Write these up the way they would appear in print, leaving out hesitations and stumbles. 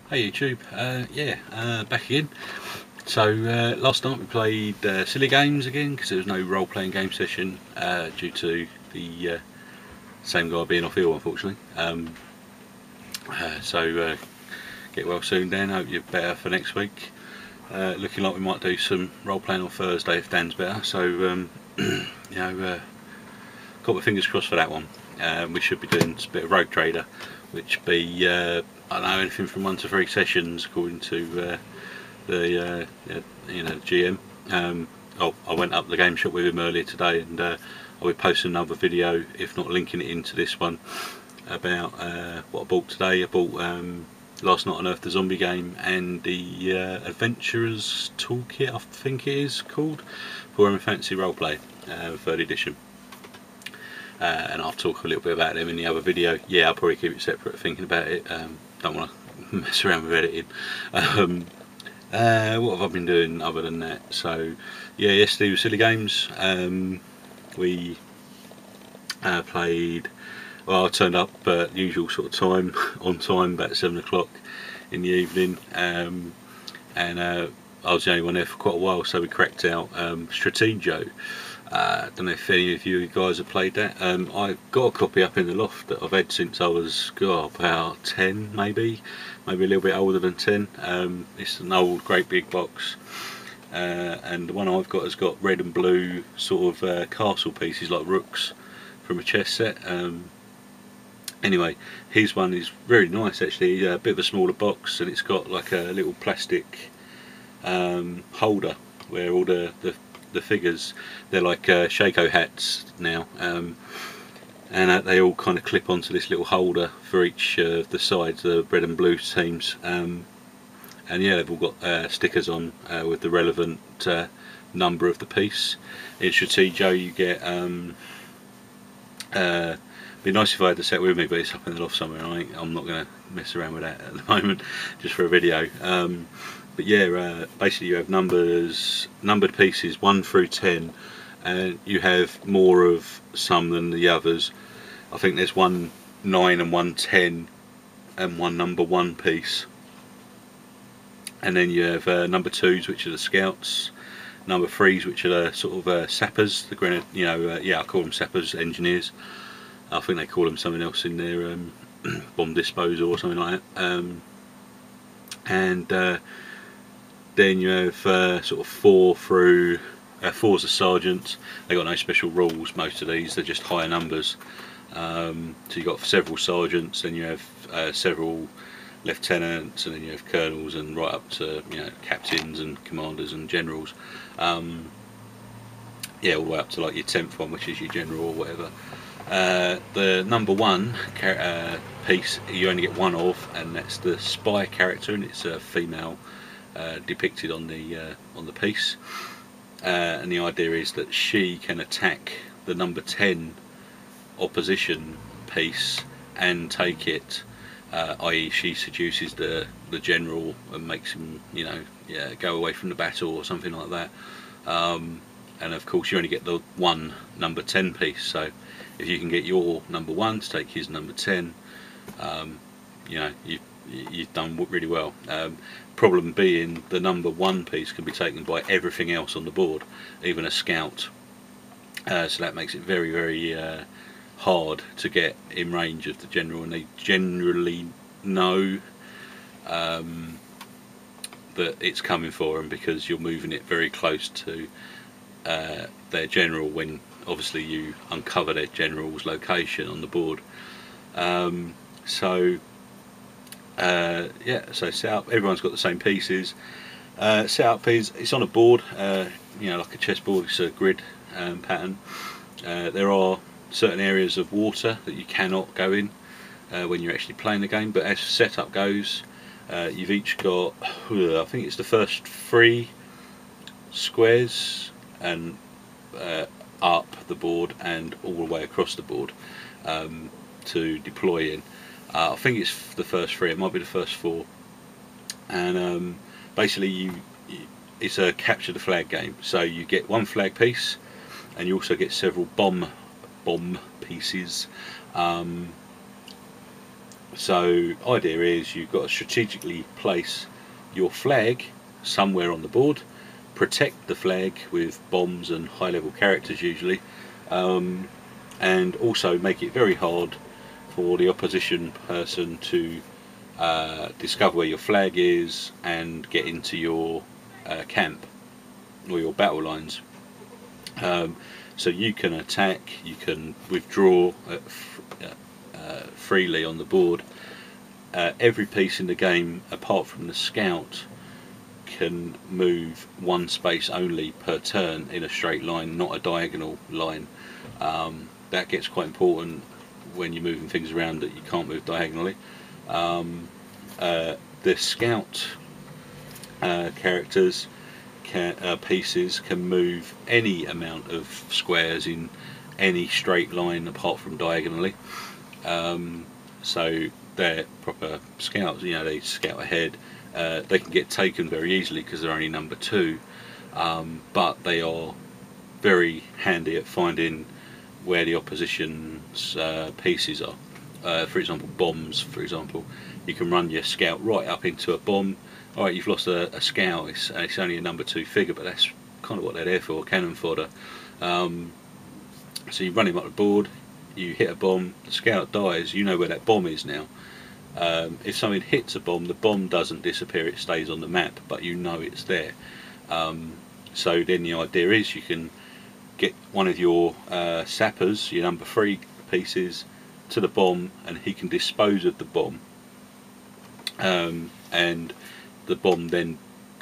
Hey YouTube, back again. So last night we played silly games again because there was no role-playing game session due to the same guy being off ill, unfortunately. Get well soon, Dan. Hope you're better for next week. Looking like we might do some role-playing on Thursday if Dan's better. So got my fingers crossed for that one. We should be doing a bit of Rogue Trader, which be I don't know, anything from 1 to 3 sessions according to the GM. I went up the game shop with him earlier today, and I'll be posting another video, if not linking it into this one, about what I bought today. I bought Last Night Unearthed, the zombie game, and the Adventurers Toolkit, I think it is called, for Fantasy Roleplay, 3rd edition. And I'll talk a little bit about them in the other video. Yeah, I'll probably keep it separate, thinking about it. Don't want to mess around with editing. What have I been doing other than that? So, yeah, yesterday was silly games. We played. Well, I turned up usual sort of time, on time, about 7 o'clock in the evening, and I was the only one there for quite a while. So we cracked out Stratego. I don't know if any of you guys have played that. I've got a copy up in the loft that I've had since I was about 10, maybe a little bit older than 10. It's an old, great big box, and the one I've got has got red and blue sort of castle pieces like rooks from a chess set. Anyway, his one is very nice actually, a bit of a smaller box, and it's got like a little plastic holder where all the figures, they're like Shako hats now, and they all kind of clip onto this little holder for each of the sides, the red and blue teams, and yeah, they've all got stickers on with the relevant number of the piece. In Stratego you get be nice if I had the set with me, but it's up in the loft somewhere. I'm not going to mess around with that at the moment, just for a video. But yeah, basically you have numbered pieces 1 through 10, and you have more of some than the others. I think there's 1 9 and 1 10 and 1 number 1 piece, and then you have number 2s, which are the scouts, number 3s, which are the sort of sappers, the grenade, I call them sappers, engineers. I think they call them something else in their bomb disposal or something like that. Then you have sort of 4 through 4's a sergeant. They got no special rules, most of these, they're just higher numbers. So you've got several sergeants, then you have several lieutenants, and then you have colonels, and right up to captains and commanders and generals. Yeah, all the way up to like your 10th one, which is your general or whatever. The number 1 piece you only get 1 of, and that's the spy character, and it's a female depicted on the piece, and the idea is that she can attack the number 10 opposition piece and take it, i.e. she seduces the general and makes him go away from the battle or something like that. And of course you only get the 1 number 10 piece, so if you can get your number 1 to take his number 10, you've done really well. Problem being, the number 1 piece can be taken by everything else on the board, even a scout, so that makes it very, very hard to get in range of the general, and they generally know that it's coming for them because you're moving it very close to their general, when obviously you uncover their general's location on the board. So set up, everyone's got the same pieces. Set up is, it's on a board, like a chessboard. It's a grid pattern. There are certain areas of water that you cannot go in when you're actually playing the game, but as setup goes, you've each got, I think it's the first 3 squares and up the board and all the way across the board to deploy in. I think it's the first 3, it might be the first 4, and basically it's a capture the flag game. So you get 1 flag piece, and you also get several bomb pieces, So idea is you've got to strategically place your flag somewhere on the board, protect the flag with bombs and high level characters usually, and also make it very hard for the opposition person to discover where your flag is and get into your camp or your battle lines. So you can attack, you can withdraw freely on the board. Every piece in the game, apart from the scout, can move one space only per turn in a straight line, not a diagonal line. That gets quite important when you're moving things around, that you can't move diagonally. The scout characters pieces can move any amount of squares in any straight line apart from diagonally. So they're proper scouts, you know, they scout ahead. They can get taken very easily because they're only number 2, but they are very handy at finding where the opposition's pieces are. For example, bombs, for example, you can run your scout right up into a bomb. Alright, you've lost a scout, it's only a number 2 figure, but that's kind of what they're there for, cannon fodder. So you run him up the board, you hit a bomb, the scout dies, you know where that bomb is now. If something hits a bomb, the bomb doesn't disappear, it stays on the map, but you know it's there. So then the idea is you can get one of your sappers, your number 3 pieces, to the bomb, and he can dispose of the bomb. And the bomb then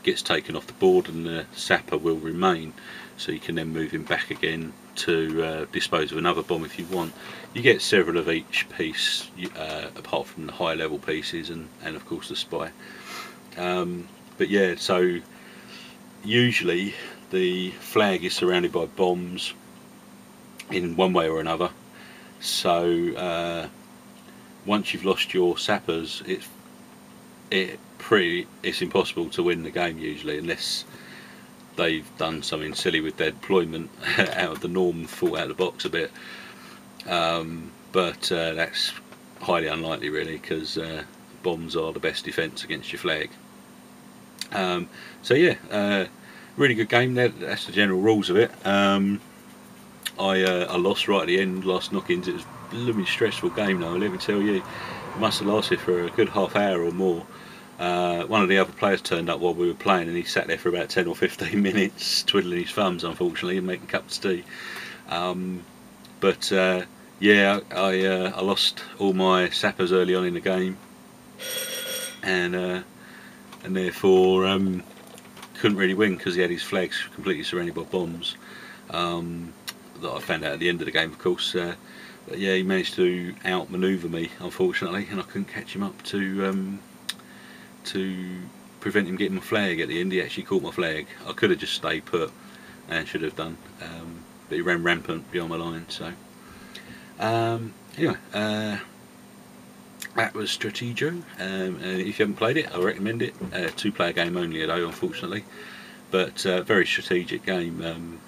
gets taken off the board and the sapper will remain, so you can then move him back again to dispose of another bomb if you want. You get several of each piece, apart from the high level pieces and of course the spy. But yeah, so usually the flag is surrounded by bombs in one way or another, so once you've lost your sappers, it's impossible to win the game usually, unless they've done something silly with their deployment out of the norm, thought out of the box a bit. But that's highly unlikely really, because bombs are the best defence against your flag. So yeah, really good game there. That's the general rules of it. I lost right at the end, last knock-ins. It was a blooming stressful game though, let me tell you. It must have lasted for a good half hour or more. One of the other players turned up while we were playing, and he sat there for about 10 or 15 minutes twiddling his thumbs, unfortunately, and making cups of tea. But yeah, I lost all my sappers early on in the game, and therefore couldn't really win because he had his flags completely surrounded by bombs. That I found out at the end of the game, of course. But yeah, he managed to outmaneuver me, unfortunately, and I couldn't catch him up to prevent him getting my flag at the end. He actually caught my flag. I could have just stayed put, and should have done, but he ran rampant beyond my line. So anyway, that was Stratego, and if you haven't played it, I recommend it. 2-player game only though, unfortunately, but very strategic game.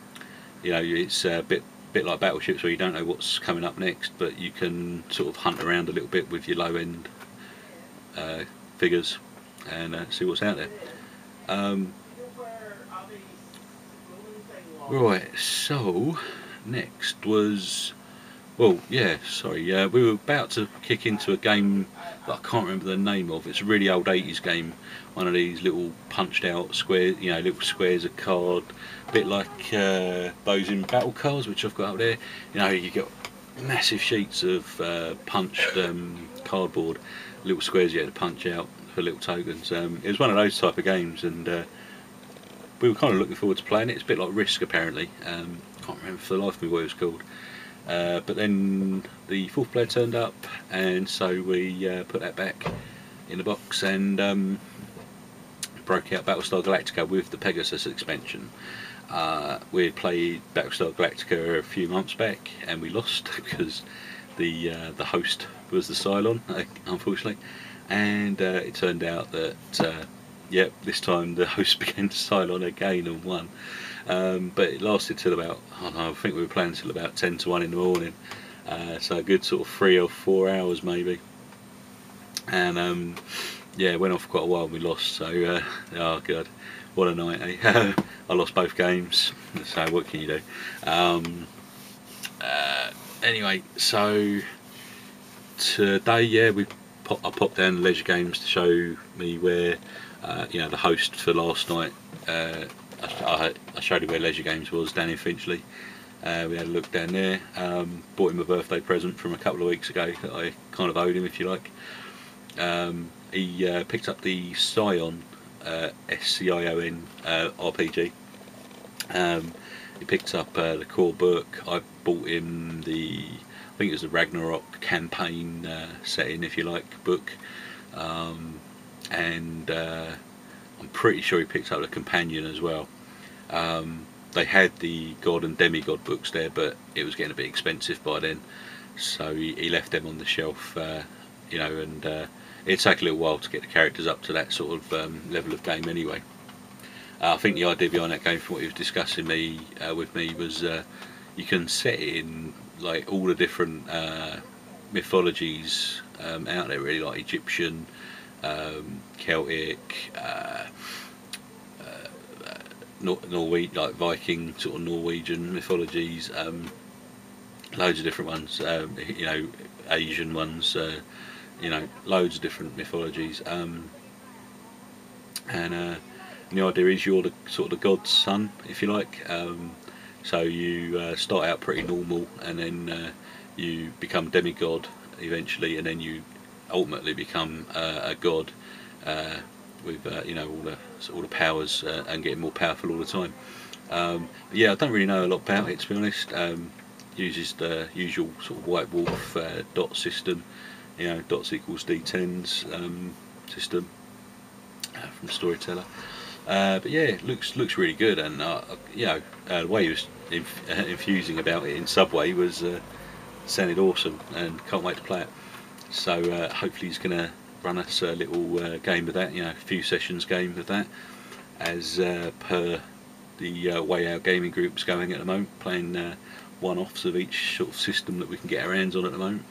You know, it's a bit like battleships where you don't know what's coming up next, but you can sort of hunt around a little bit with your low end figures and see what's out there. Right, so next was, well, yeah, sorry, we were about to kick into a game that I can't remember the name of. It's a really old 80s game, one of these little punched out squares, you know, little squares of card, a bit like those in battle cards, which I've got up there. You know, you get massive sheets of punched cardboard, little squares you had to punch out for little tokens. It was one of those type of games, and we were kind of looking forward to playing it. It's a bit like Risk, apparently. Can't remember for the life of me what it was called. But then the 4th player turned up, and so we put that back in the box and broke out Battlestar Galactica with the Pegasus expansion. We had played Battlestar Galactica a few months back, and we lost because the host was the Cylon, unfortunately, and it turned out that yep, this time the host began to Cylon again and won. But it lasted till about, I don't know, I think we were playing till about 10 to 1 in the morning, so a good sort of 3 or 4 hours maybe. and yeah, went off quite a while. We lost, so oh god, what a night, eh? I lost both games, so what can you do? Anyway, so today, yeah, I popped down to Leisure Games to show me where, you know, the host for last night. I showed him where Leisure Games was down in Finchley. We had a look down there. Bought him a birthday present from a couple of weeks ago that I kind of owed him, if you like. He picked up the Scion, Scion RPG. He picked up the core book. I bought him I think it was the Ragnarok campaign setting, if you like, book. And I'm pretty sure he picked up the companion as well. They had the God and Demigod books there, but it was getting a bit expensive by then, so he left them on the shelf, you know, and it'd take a little while to get the characters up to that sort of level of game anyway. I think the idea behind that game, from what he was discussing with me, was you can set it in like all the different mythologies out there, really, like Egyptian, Celtic, Norwegian, like Viking sort of Norwegian mythologies, loads of different ones, you know, Asian ones, you know, loads of different mythologies, and the idea is you're the sort of the god's son, if you like. So you start out pretty normal, and then you become demigod eventually, and then you ultimately become a god with you know, all the powers, and getting more powerful all the time. But yeah, I don't really know a lot about it, to be honest. Uses the usual sort of White Wolf dot system, you know, dots equals d10s system from Storyteller. But yeah, it looks really good, and you know, the way he was infusing about it in Subway was sounded awesome, and can't wait to play it. So hopefully he's going to run us a little game of that, you know, a few sessions game of that, as per the way our gaming group's going at the moment, playing one-offs of each sort of system that we can get our hands on at the moment.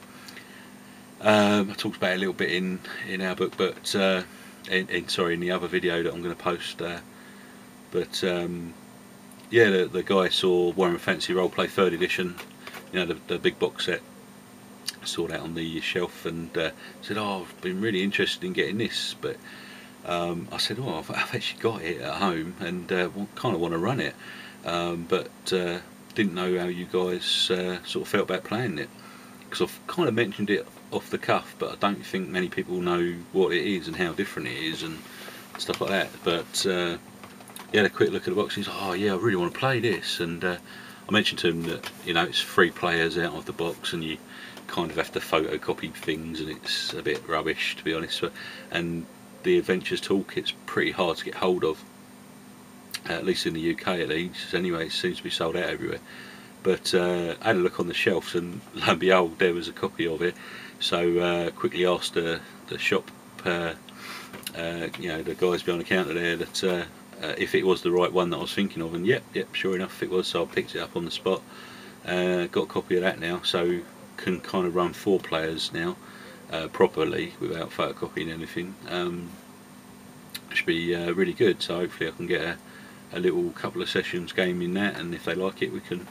I talked about it a little bit in our book, but in the other video that I'm going to post. But yeah, the guy saw Warhammer Fantasy Roleplay 3rd edition, you know, the big box set. Saw that on the shelf and said, "Oh, I've been really interested in getting this," but I said, "Oh, I've actually got it at home and kind of want to run it, but didn't know how you guys sort of felt about playing it, because I've kind of mentioned it off the cuff, but I don't think many people know what it is and how different it is and stuff like that." But he had a quick look at the box and he's like, "Oh yeah, I really want to play this," and I mentioned to him that, you know, it's 3 players out of the box and you kind of have to photocopy things, and it's a bit rubbish, to be honest. And the Adventures Toolkit's pretty hard to get hold of, at least in the UK at least. Anyway, it seems to be sold out everywhere. But I had a look on the shelves, and lo and behold, there was a copy of it. So quickly asked the shop, you know, the guys behind the counter there, that if it was the right one that I was thinking of, and yep, sure enough it was. So I picked it up on the spot. Got a copy of that now, so can kind of run 4 players now properly without photocopying anything. Should be really good. So hopefully I can get a little couple of sessions game in that, and if they like it, we can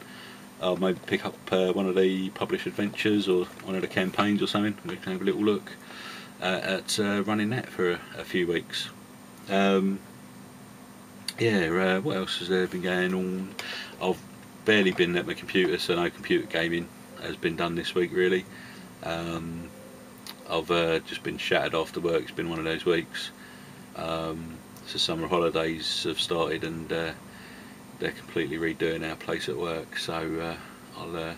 maybe pick up one of the published adventures or one of the campaigns or something. We can have a little look at running that for a few weeks. Yeah, what else has there been going on? I've barely been at my computer, so no computer gaming has been done this week, really. I've just been shattered after work. It's been one of those weeks. The summer holidays have started, and they're completely redoing our place at work, so I'm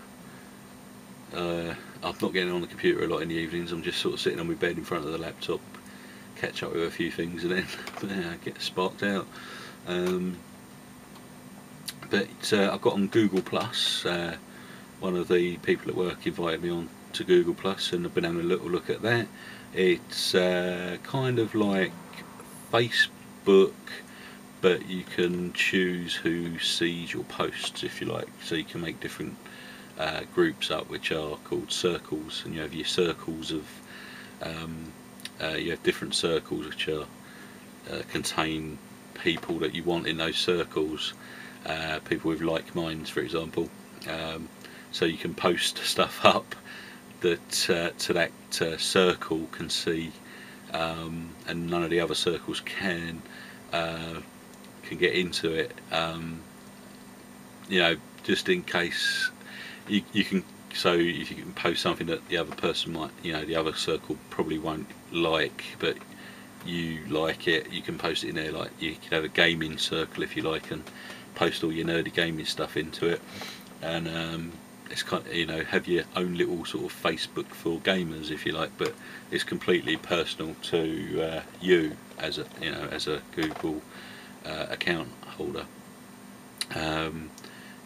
not getting on the computer a lot in the evenings. I'm just sort of sitting on my bed in front of the laptop, catch up with a few things, and then get sparked out. But I got on GooglePlus. One of the people at work invited me on to GooglePlus, and I've been having a little look at that. It's kind of like Facebook, but you can choose who sees your posts, if you like. So you can make different groups up, which are called circles, and you have your circles of you have different circles which are contain people that you want in those circles, people with like minds, for example. So you can post stuff up that to that circle can see, and none of the other circles can get into it. Just in case you can. So if you can post something that the other person might, the other circle probably won't like, but you like it, you can post it in there. Like you can have a gaming circle if you like, and post all your nerdy gaming stuff into it, and it's kind of, have your own little sort of Facebook for gamers if you like, but it's completely personal to you as a Google account holder.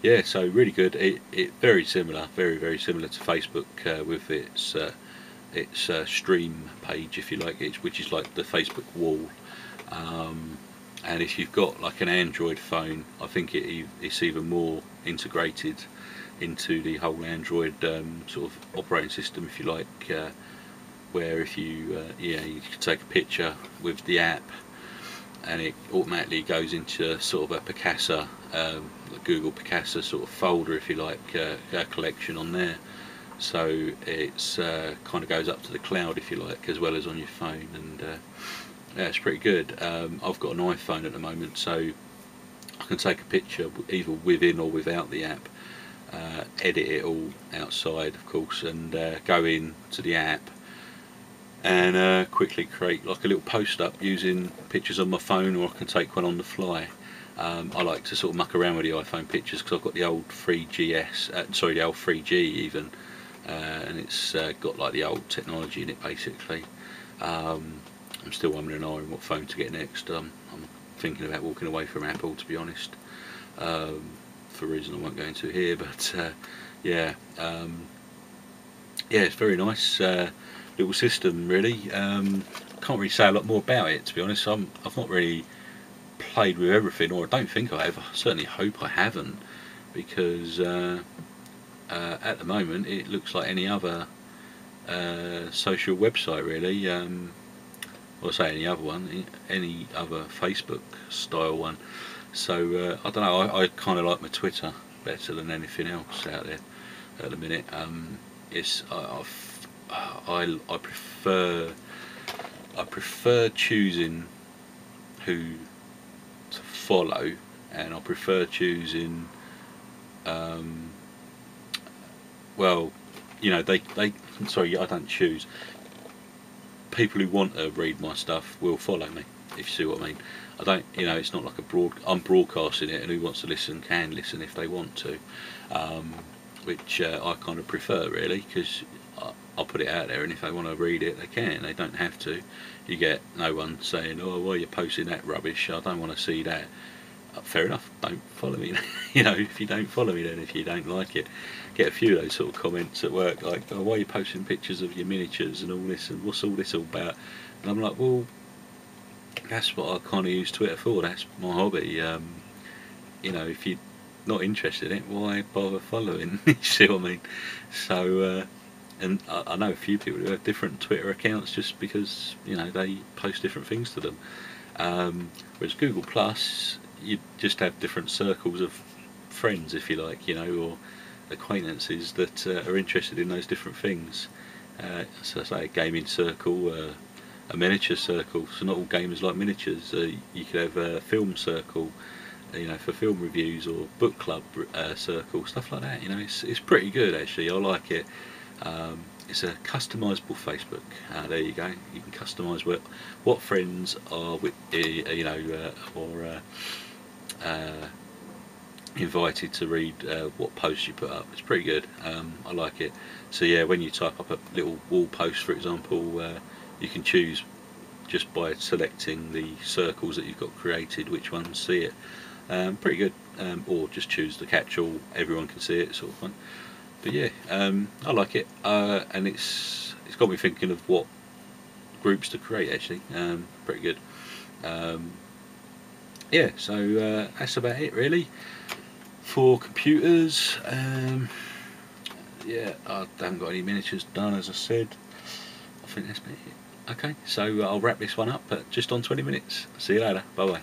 Yeah, so really good. It very similar, very similar to Facebook with its stream page, if you like, which is like the Facebook wall. And if you've got like an Android phone, I think it's even more integrated into the whole Android sort of operating system, if you like, where if you you can take a picture with the app, and it automatically goes into sort of a Picasa, Google Picasa sort of folder, if you like, a collection on there. So it's kind of goes up to the cloud, if you like, as well as on your phone, and yeah, it's pretty good. I've got an iPhone at the moment, so I can take a picture either within or without the app, edit it all outside, of course, and go in to the app and quickly create like a little post up using pictures on my phone, or I can take one on the fly. I like to sort of muck around with the iPhone pictures because I've got the old 3GS, the old 3G even, and it's got like the old technology in it basically. I'm still umming and ahhing what phone to get next. I'm thinking about walking away from Apple, to be honest, for a reason I won't go into here, but yeah, it's very nice little system, really. Can't really say a lot more about it, to be honest. I've not really played with everything, or I don't think I have. I certainly hope I haven't, because at the moment it looks like any other social website, really. Or say any other one, any other Facebook style one. So I don't know. I kind of like my Twitter better than anything else out there at the minute. I prefer choosing who to follow, and I prefer choosing sorry, I don't choose. People who want to read my stuff will follow me, if you see what I mean. I don't, it's not like I'm broadcasting it, and who wants to listen can listen if they want to, which I kind of prefer, really, because I'll put it out there, and if they want to read it, they can. They don't have to. You get no one saying, "Oh, why are you posting that rubbish? I don't want to see that." Fair enough. Don't follow me. If you don't follow me, then if you don't like it, get a few of those sort of comments at work, like, "Oh, why are you posting pictures of your miniatures and all this, and what's all this all about?" And I'm like, well, that's what I kind of use Twitter for. That's my hobby. If you're not interested in it, why bother following? You see what I mean? So, and I know a few people who have different Twitter accounts just because they post different things to them. Whereas GooglePlus, you just have different circles of friends, if you like, or acquaintances that are interested in those different things. So I say a gaming circle, a miniature circle. So not all gamers like miniatures. You could have a film circle, for film reviews, or book club circle, stuff like that. It's pretty good actually. I like it. It's a customisable Facebook. There you go. You can customise what friends are with, or invited to read what posts you put up. It's pretty good. I like it. So yeah, when you type up a little wall post, for example, you can choose just by selecting the circles that you've got created which ones see it. Pretty good. Or just choose the catch-all, everyone can see it, sort of fun. But yeah, I like it, and it's got me thinking of what groups to create actually. Pretty good. Yeah, so that's about it really for computers. Yeah, I haven't got any miniatures done, as I said. I think that's about it. Okay, so I'll wrap this one up, but just on 20 minutes. See you later. Bye bye.